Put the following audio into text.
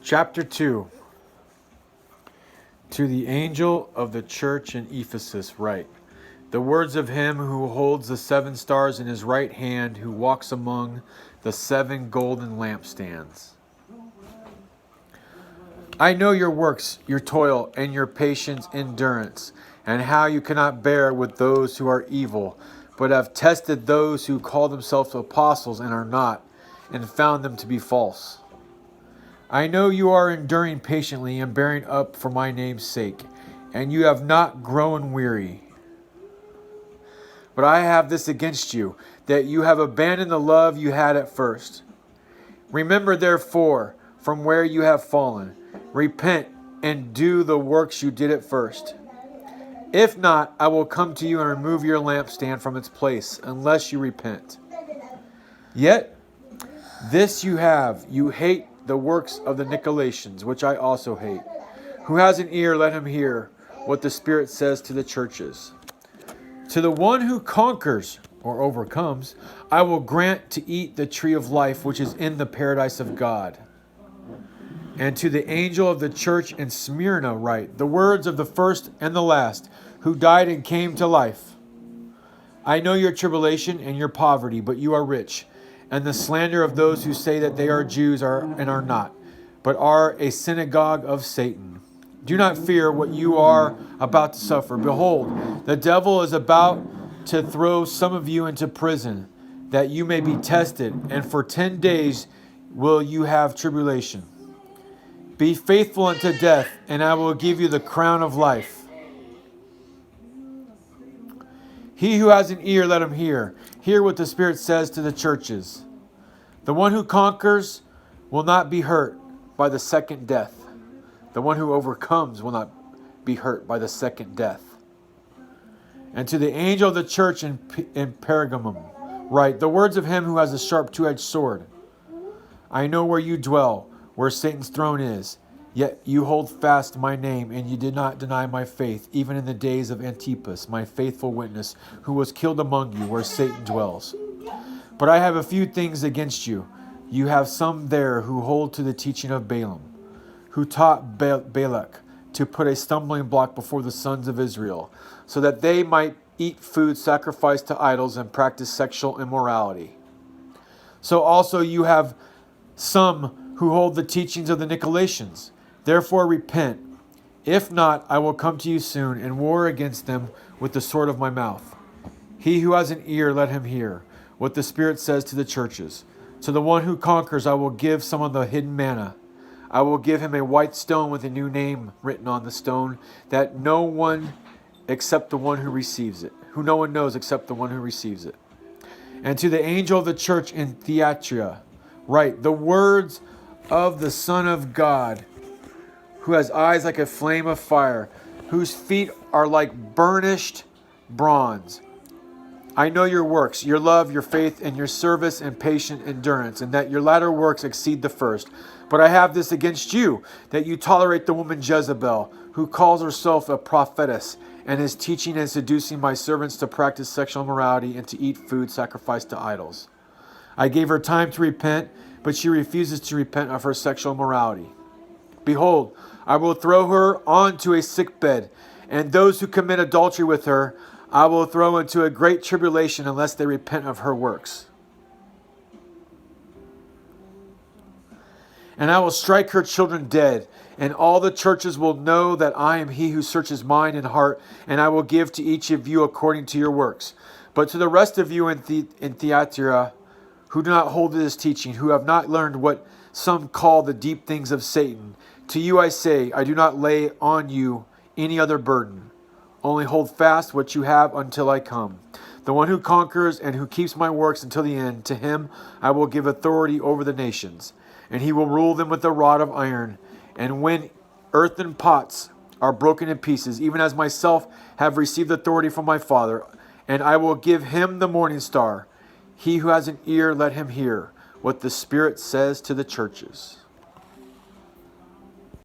Chapter 2. To the angel of the church in Ephesus write, the words of him who holds the 7 stars in his right hand, who walks among the 7 golden lampstands. I know your works, your toil, and your patient endurance, and how you cannot bear with those who are evil, but have tested those who call themselves apostles and are not, and found them to be false. I know you are enduring patiently and bearing up for my name's sake, and you have not grown weary. But I have this against you, that you have abandoned the love you had at first. Remember, therefore, from where you have fallen, repent and do the works you did at first. If not, I will come to you and remove your lampstand from its place, unless you repent. Yet, this you have, you hate the works of the Nicolaitans, which I also hate. Who has an ear, let him hear what the Spirit says to the churches. To the one who conquers or overcomes, I will grant to eat the tree of life, which is in the paradise of God. And to the angel of the church in Smyrna write, the words of the first and the last, who died and came to life. I know your tribulation and your poverty, but you are rich, and the slander of those who say that they are Jews and are not, but are a synagogue of Satan. Do not fear what you are about to suffer. Behold, the devil is about to throw some of you into prison, that you may be tested, and for 10 days will you have tribulation. Be faithful unto death, and I will give you the crown of life. He who has an ear, let him hear. Hear what the Spirit says to the churches. The one who conquers will not be hurt by the second death. The one who overcomes will not be hurt by the second death. And to the angel of the church in Pergamum write, the words of him who has a sharp 2-edged sword. I know where you dwell, where Satan's throne is. Yet you hold fast my name, and you did not deny my faith, even in the days of Antipas, my faithful witness, who was killed among you, where Satan dwells. But I have a few things against you. You have some there who hold to the teaching of Balaam, who taught Balak to put a stumbling block before the sons of Israel, so that they might eat food sacrificed to idols and practice sexual immorality. So also you have some who hold the teachings of the Nicolaitans. Therefore repent. If not, I will come to you soon and war against them with the sword of my mouth. He who has an ear, let him hear what the Spirit says to the churches. To the one who conquers, I will give some of the hidden manna. I will give him a white stone with a new name written on the stone, that no one except the one who receives it, who no one knows except the one who receives it. And to the angel of the church in Thyatira write, the words of the Son of God, who has eyes like a flame of fire, whose feet are like burnished bronze. I know your works, your love, your faith, and your service and patient endurance, and that your latter works exceed the first. But I have this against you, that you tolerate the woman Jezebel, who calls herself a prophetess, and is teaching and seducing my servants to practice sexual immorality and to eat food sacrificed to idols. I gave her time to repent, but she refuses to repent of her sexual immorality. Behold, I will throw her onto a sickbed, and those who commit adultery with her I will throw into a great tribulation unless they repent of her works. And I will strike her children dead, and all the churches will know that I am he who searches mind and heart, and I will give to each of you according to your works. But to the rest of you in Thyatira, who do not hold to this teaching, who have not learned what some call the deep things of Satan, to you I say, I do not lay on you any other burden. Only hold fast what you have until I come. The one who conquers and who keeps my works until the end, to him I will give authority over the nations, and he will rule them with a rod of iron. And when earthen pots are broken in pieces, even as myself have received authority from my Father, and I will give him the morning star. He who has an ear, let him hear what the Spirit says to the churches.